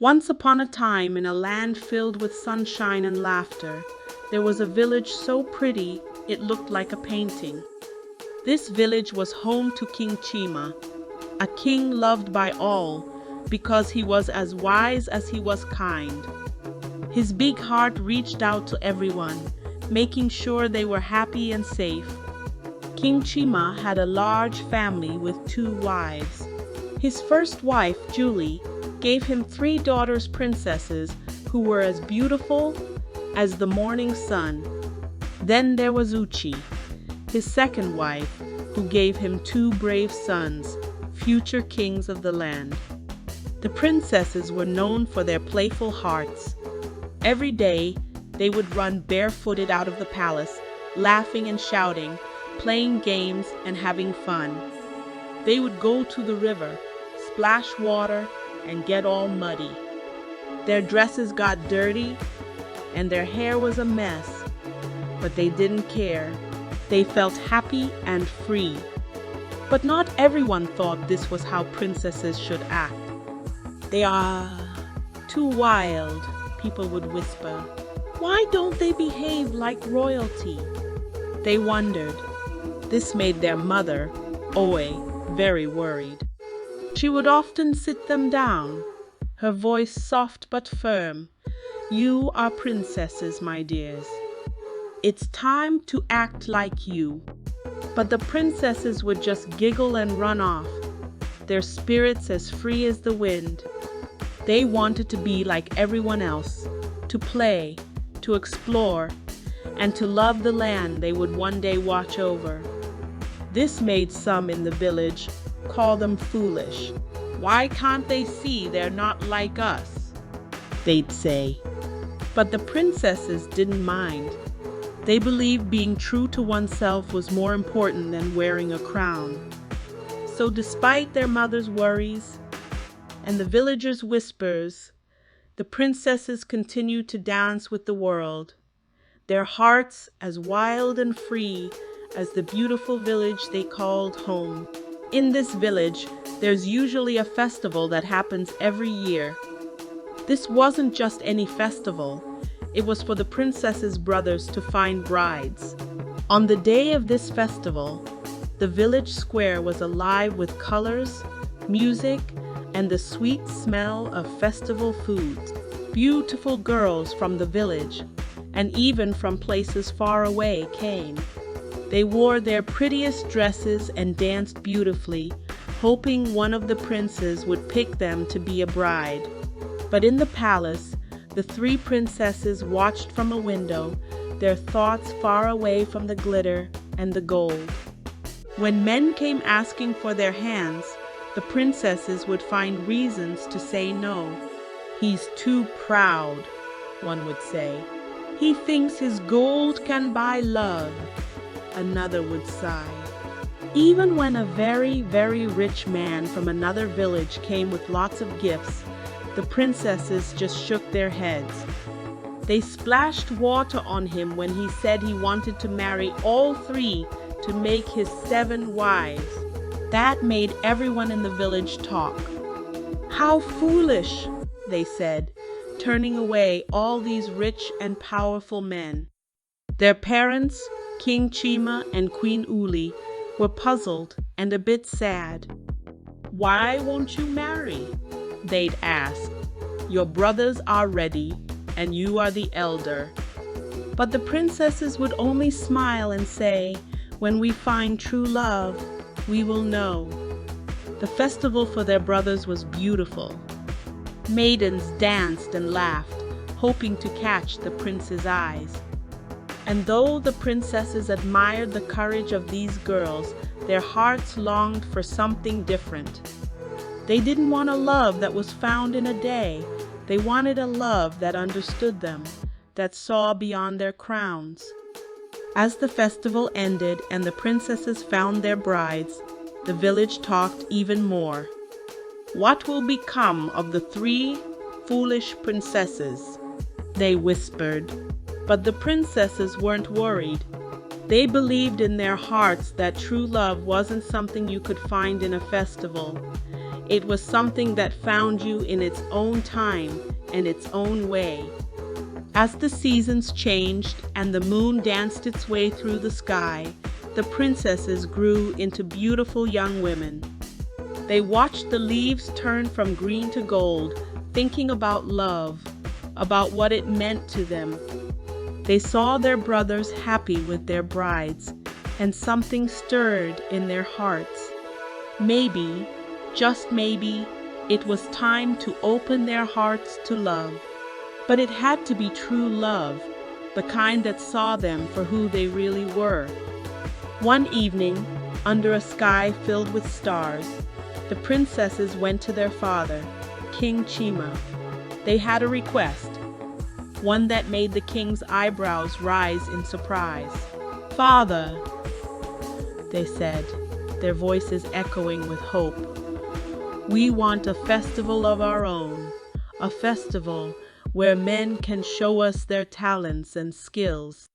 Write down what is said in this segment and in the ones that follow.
Once upon a time, in a land filled with sunshine and laughter, there was a village so pretty it looked like a painting. This village was home to King Chima, a king loved by all because he was as wise as he was kind. His big heart reached out to everyone, making sure they were happy and safe. King Chima had a large family with 2 wives. His first wife, Julie, gave him 3 daughters princesses who were as beautiful as the morning sun. Then there was Uchi, his second wife, who gave him 2 brave sons, future kings of the land. The princesses were known for their playful hearts. Every day, they would run barefooted out of the palace, laughing and shouting, playing games and having fun. They would go to the river, splash water, and get all muddy. Their dresses got dirty, and their hair was a mess, but they didn't care. They felt happy and free. But not everyone thought this was how princesses should act. "They are too wild," people would whisper. "Why don't they behave like royalty?" They wondered. This made their mother, Oe, very worried. She would often sit them down, her voice soft but firm. "You are princesses, my dears. It's time to act like you." But the princesses would just giggle and run off, their spirits as free as the wind. They wanted to be like everyone else, to play, to explore, and to love the land they would one day watch over. This made some in the village call them foolish. "Why can't they see they're not like us?" they'd say. But the princesses didn't mind. They believed being true to oneself was more important than wearing a crown. So despite their mother's worries and the villagers' whispers, the princesses continued to dance with the world, their hearts as wild and free as the beautiful village they called home. In this village, there's usually a festival that happens every year. This wasn't just any festival. It was for the princesses' brothers to find brides. On the day of this festival, the village square was alive with colors, music, and the sweet smell of festival foods. Beautiful girls from the village, and even from places far away, came. They wore their prettiest dresses and danced beautifully, hoping one of the princes would pick them to be a bride. But in the palace, the 3 princesses watched from a window, their thoughts far away from the glitter and the gold. When men came asking for their hands, the princesses would find reasons to say no. "He's too proud," one would say. "He thinks his gold can buy love," another would sigh. Even when a very, very rich man from another village came with lots of gifts, the princesses just shook their heads. They splashed water on him when he said he wanted to marry all 3 to make his 7 wives. That made everyone in the village talk. "How foolish," they said, turning away all these rich and powerful men. Their parents, King Chima and Queen Uli, were puzzled and a bit sad. "Why won't you marry?" they'd ask. "Your brothers are ready, and you are the elder." But the princesses would only smile and say, "When we find true love, we will know." The festival for their brothers was beautiful. Maidens danced and laughed, hoping to catch the prince's eyes. And though the princesses admired the courage of these girls, their hearts longed for something different. They didn't want a love that was found in a day. They wanted a love that understood them, that saw beyond their crowns. As the festival ended and the princesses found their brides, the village talked even more. "What will become of the 3 foolish princesses?" they whispered. But the princesses weren't worried. They believed in their hearts that true love wasn't something you could find in a festival. It was something that found you in its own time and its own way. As the seasons changed and the moon danced its way through the sky, the princesses grew into beautiful young women. They watched the leaves turn from green to gold, thinking about love, about what it meant to them. They saw their brothers happy with their brides, and something stirred in their hearts. Maybe, just maybe, it was time to open their hearts to love. But it had to be true love, the kind that saw them for who they really were. One evening, under a sky filled with stars, the princesses went to their father, King Chima. They had a request, one that made the king's eyebrows rise in surprise. "Father," they said, their voices echoing with hope, "we want a festival of our own, a festival where men can show us their talents and skills.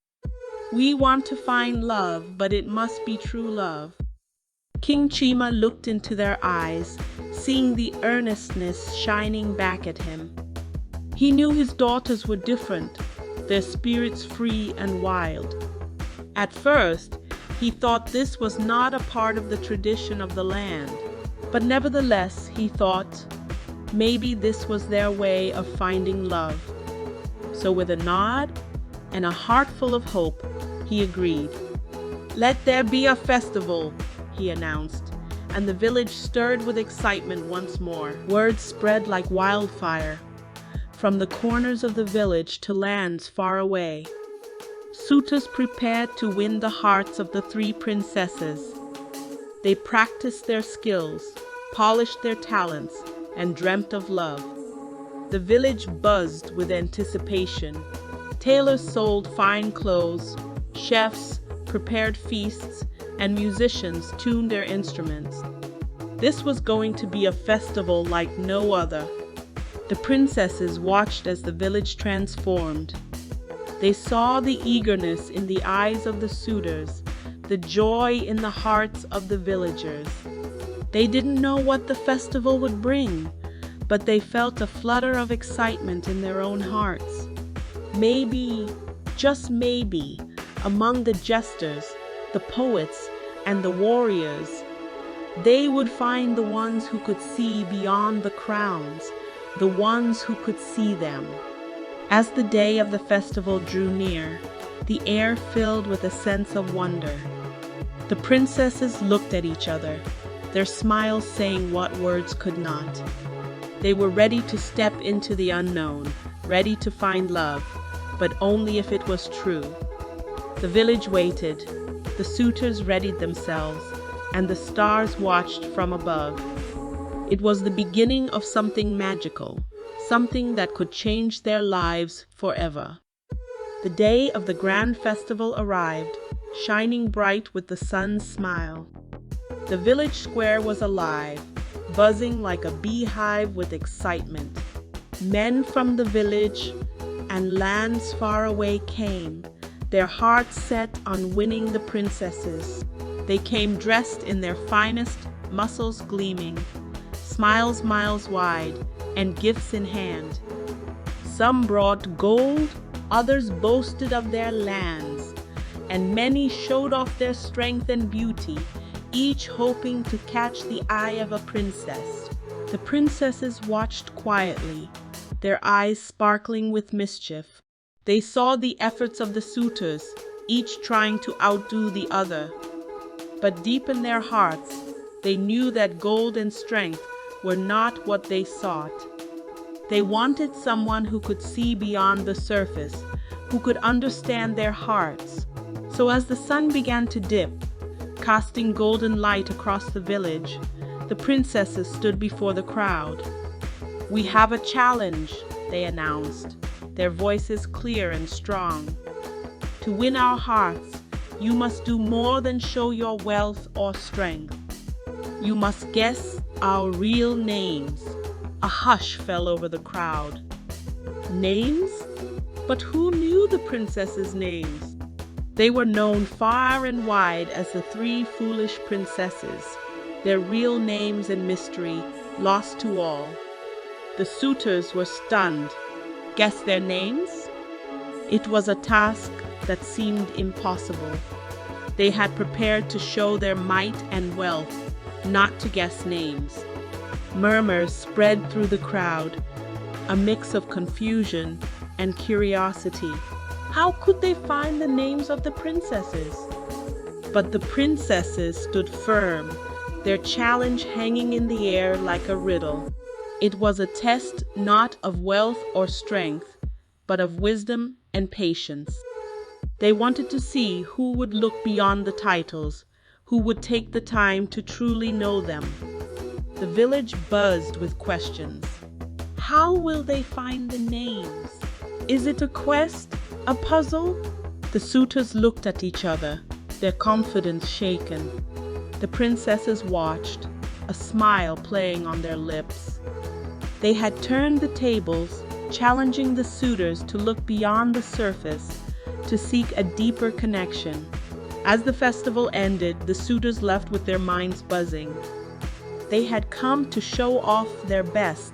We want to find love, but it must be true love." King Chima looked into their eyes, seeing the earnestness shining back at him. He knew his daughters were different, their spirits free and wild. At first, he thought this was not a part of the tradition of the land, but nevertheless, he thought, maybe this was their way of finding love. So with a nod and a heart full of hope, he agreed. "Let there be a festival," he announced, and the village stirred with excitement once more. Word spread like wildfire, from the corners of the village to lands far away. Suitors prepared to win the hearts of the three princesses. They practiced their skills, polished their talents, and dreamt of love. The village buzzed with anticipation. Tailors sold fine clothes, chefs prepared feasts, and musicians tuned their instruments. This was going to be a festival like no other. The princesses watched as the village transformed. They saw the eagerness in the eyes of the suitors, the joy in the hearts of the villagers. They didn't know what the festival would bring, but they felt a flutter of excitement in their own hearts. Maybe, just maybe, among the jesters, the poets, and the warriors, they would find the ones who could see beyond the crowns, the ones who could see them. As the day of the festival drew near, the air filled with a sense of wonder. The princesses looked at each other, their smiles saying what words could not. They were ready to step into the unknown, ready to find love, but only if it was true. The village waited, the suitors readied themselves, and the stars watched from above. It was the beginning of something magical, something that could change their lives forever. The day of the grand festival arrived, shining bright with the sun's smile. The village square was alive, buzzing like a beehive with excitement. Men from the village and lands far away came, their hearts set on winning the princesses. They came dressed in their finest, muscles gleaming, smiles miles wide, and gifts in hand. Some brought gold, others boasted of their lands, and many showed off their strength and beauty, each hoping to catch the eye of a princess. The princesses watched quietly, their eyes sparkling with mischief. They saw the efforts of the suitors, each trying to outdo the other. But deep in their hearts, they knew that gold and strength were not what they sought. They wanted someone who could see beyond the surface, who could understand their hearts. So as the sun began to dip, casting golden light across the village, the princesses stood before the crowd. "We have a challenge," they announced, their voices clear and strong. "To win our hearts, you must do more than show your wealth or strength. You must guess our real names." A hush fell over the crowd. Names? But who knew the princesses' names? They were known far and wide as the three foolish princesses. Their real names and mystery lost to all. The suitors were stunned. Guess their names? It was a task that seemed impossible. They had prepared to show their might and wealth, not to guess names. Murmurs spread through the crowd, a mix of confusion and curiosity. How could they find the names of the princesses? But the princesses stood firm, their challenge hanging in the air like a riddle. It was a test not of wealth or strength, but of wisdom and patience. They wanted to see who would look beyond the titles, who would take the time to truly know them. The village buzzed with questions. How will they find the names? Is it a quest? A puzzle? The suitors looked at each other, their confidence shaken. The princesses watched, a smile playing on their lips. They had turned the tables, challenging the suitors to look beyond the surface, to seek a deeper connection. As the festival ended, the suitors left with their minds buzzing. They had come to show off their best,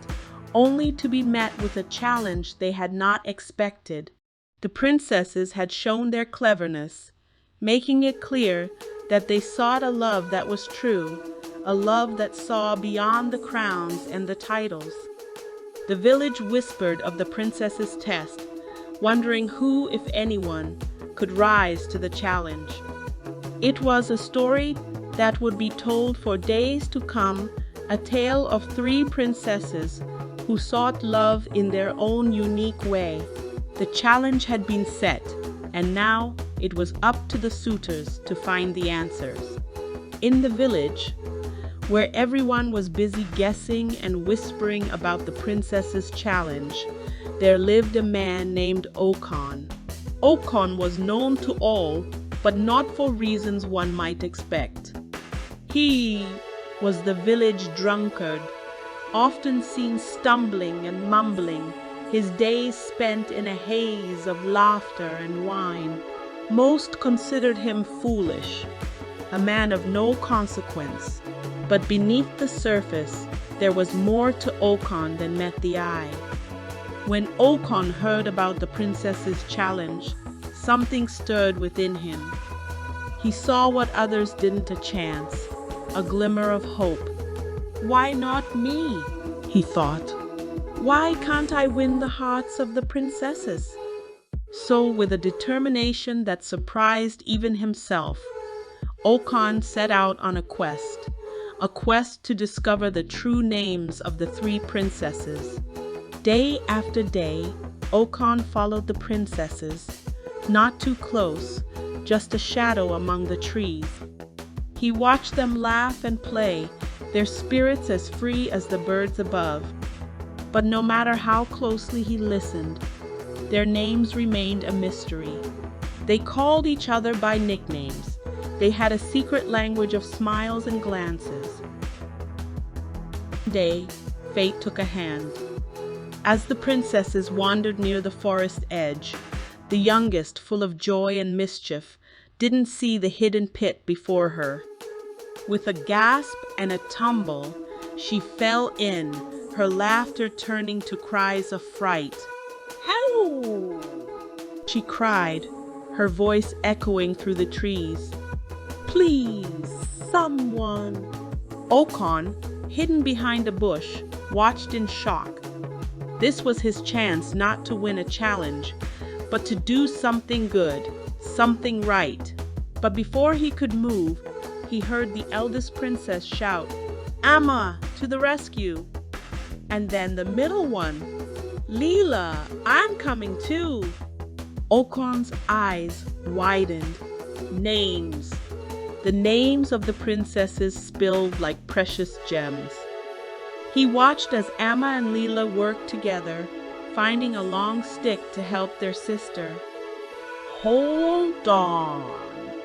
only to be met with a challenge they had not expected. The princesses had shown their cleverness, making it clear that they sought a love that was true, a love that saw beyond the crowns and the titles. The village whispered of the princesses' test, wondering who, if anyone, could rise to the challenge. It was a story that would be told for days to come, a tale of 3 princesses who sought love in their own unique way. The challenge had been set, and now it was up to the suitors to find the answers. In the village, where everyone was busy guessing and whispering about the princess's challenge, there lived a man named Okon. Okon was known to all, but not for reasons one might expect. He was the village drunkard, often seen stumbling and mumbling, his days spent in a haze of laughter and wine. Most considered him foolish, a man of no consequence. But beneath the surface, there was more to Okon than met the eye. When Okon heard about the princess's challenge, something stirred within him. He saw what others didn't, a chance, a glimmer of hope. Why not me? He thought. Why can't I win the hearts of the princesses? So, with a determination that surprised even himself, Okon set out on a quest to discover the true names of the 3 princesses. Day after day, Okon followed the princesses, not too close, just a shadow among the trees. He watched them laugh and play, their spirits as free as the birds above. But no matter how closely he listened, their names remained a mystery. They called each other by nicknames. They had a secret language of smiles and glances. One day, fate took a hand. As the princesses wandered near the forest edge, the youngest, full of joy and mischief, didn't see the hidden pit before her. With a gasp and a tumble, she fell in, her laughter turning to cries of fright. "Help!" she cried, her voice echoing through the trees. "Please, someone!" Okon, hidden behind a bush, watched in shock. This was his chance not to win a challenge, but to do something good, something right. But before he could move, he heard the eldest princess shout, "Amma, to the rescue!" And then the middle one, "Leela, I'm coming too!" Okon's eyes widened. Names. The names of the princesses spilled like precious gems. He watched as Amma and Leela worked together, finding a long stick to help their sister. "Hold on,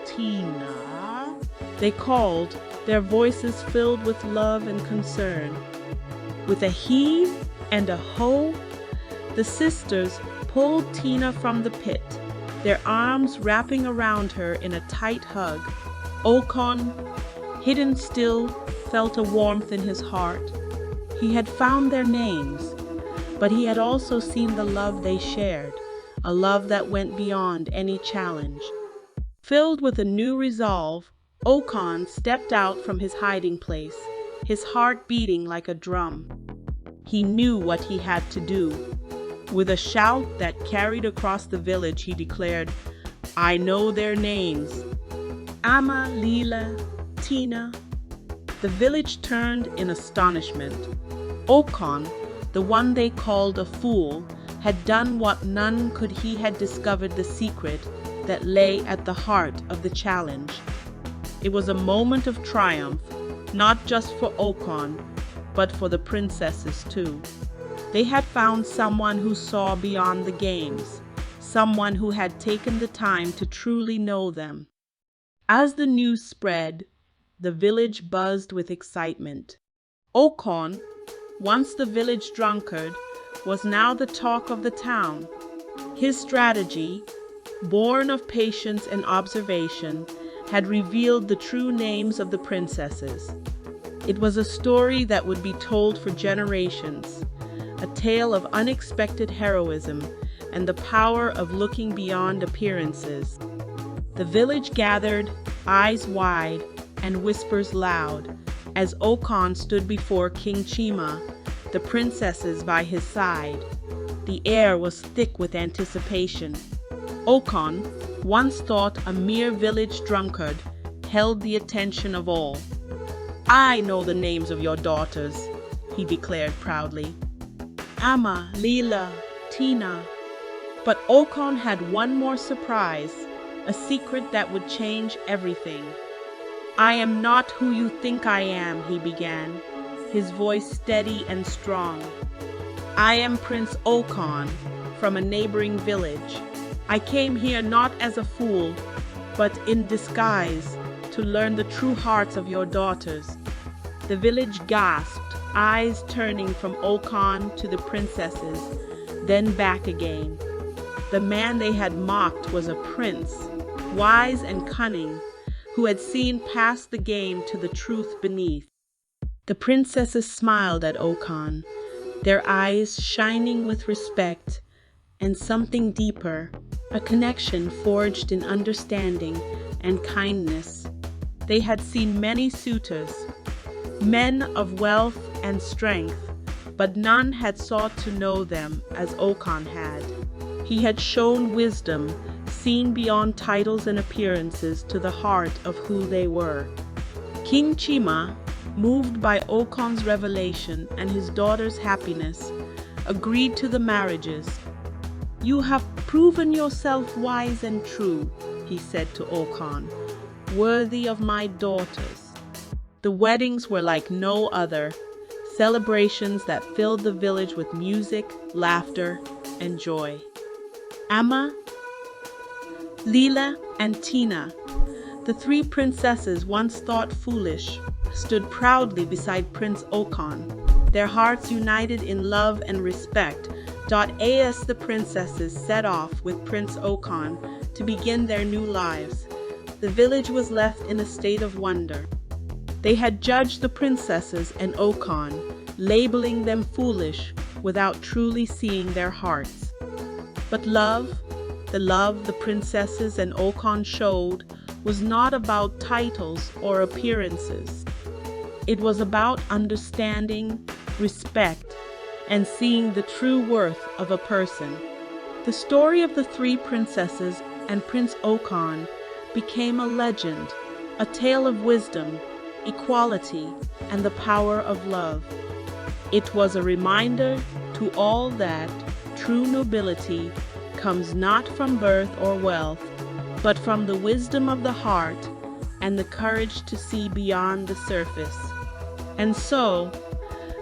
Tina," they called, their voices filled with love and concern. With a heave and a ho, the sisters pulled Tina from the pit, their arms wrapping around her in a tight hug. Okon, hidden still, felt a warmth in his heart. He had found their names, but he had also seen the love they shared, a love that went beyond any challenge. Filled with a new resolve, Okon stepped out from his hiding place, his heart beating like a drum. He knew what he had to do. With a shout that carried across the village, he declared, "I know their names. Amma, Leela, Tina." The village turned in astonishment. Okon, the one they called a fool, had done what none could. He had discovered the secret that lay at the heart of the challenge. It was a moment of triumph, not just for Okon, but for the princesses too. They had found someone who saw beyond the games, someone who had taken the time to truly know them. As the news spread, the village buzzed with excitement. Okon, once the village drunkard, was now the talk of the town. His strategy, born of patience and observation, had revealed the true names of the princesses. It was a story that would be told for generations, a tale of unexpected heroism and the power of looking beyond appearances. The village gathered, eyes wide and whispers loud, as Okon stood before King Chima, the princesses by his side. The air was thick with anticipation. Okon, once thought a mere village drunkard, held the attention of all. "I know the names of your daughters," he declared proudly. "Amma, Leela, Tina." But Okon had one more surprise, a secret that would change everything. "I am not who you think I am," he began, his voice steady and strong. "I am Prince Okon from a neighboring village. I came here not as a fool, but in disguise, to learn the true hearts of your daughters." The village gasped, eyes turning from Okon to the princesses, then back again. The man they had mocked was a prince, wise and cunning, who had seen past the game to the truth beneath. The princesses smiled at Okon, their eyes shining with respect and something deeper, a connection forged in understanding and kindness. They had seen many suitors, men of wealth and strength, but none had sought to know them as Okon had. He had shown wisdom, seen beyond titles and appearances to the heart of who they were. King Chima, moved by Okon's revelation and his daughter's happiness, agreed to the marriages. "You have proven yourself wise and true," he said to Okon, "worthy of my daughters." The weddings were like no other, celebrations that filled the village with music, laughter, and joy. Amma, Leela, and Tina, the three princesses once thought foolish, stood proudly beside Prince Okon, their hearts united in love and respect. As the princesses set off with Prince Okon to begin their new lives, the village was left in a state of wonder. They had judged the princesses and Okon, labeling them foolish without truly seeing their hearts. But the love the princesses and Okon showed, was not about titles or appearances. It was about understanding, respect, and seeing the true worth of a person. The story of the three princesses and Prince Okon became a legend, a tale of wisdom, equality, and the power of love. It was a reminder to all that true nobility comes not from birth or wealth, but from the wisdom of the heart and the courage to see beyond the surface. And so,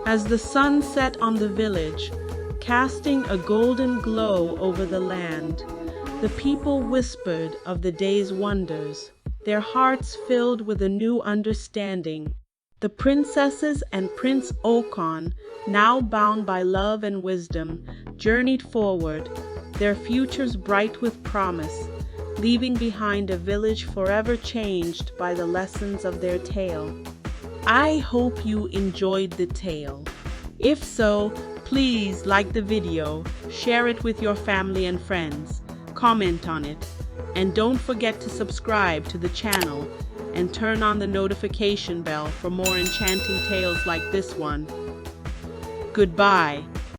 as the sun set on the village, casting a golden glow over the land, the people whispered of the day's wonders, their hearts filled with a new understanding. The princesses and Prince Okon, now bound by love and wisdom, journeyed forward, their futures bright with promise, leaving behind a village forever changed by the lessons of their tale. I hope you enjoyed the tale. If so, please like the video, share it with your family and friends, comment on it, and don't forget to subscribe to the channel and turn on the notification bell for more enchanting tales like this one. Goodbye.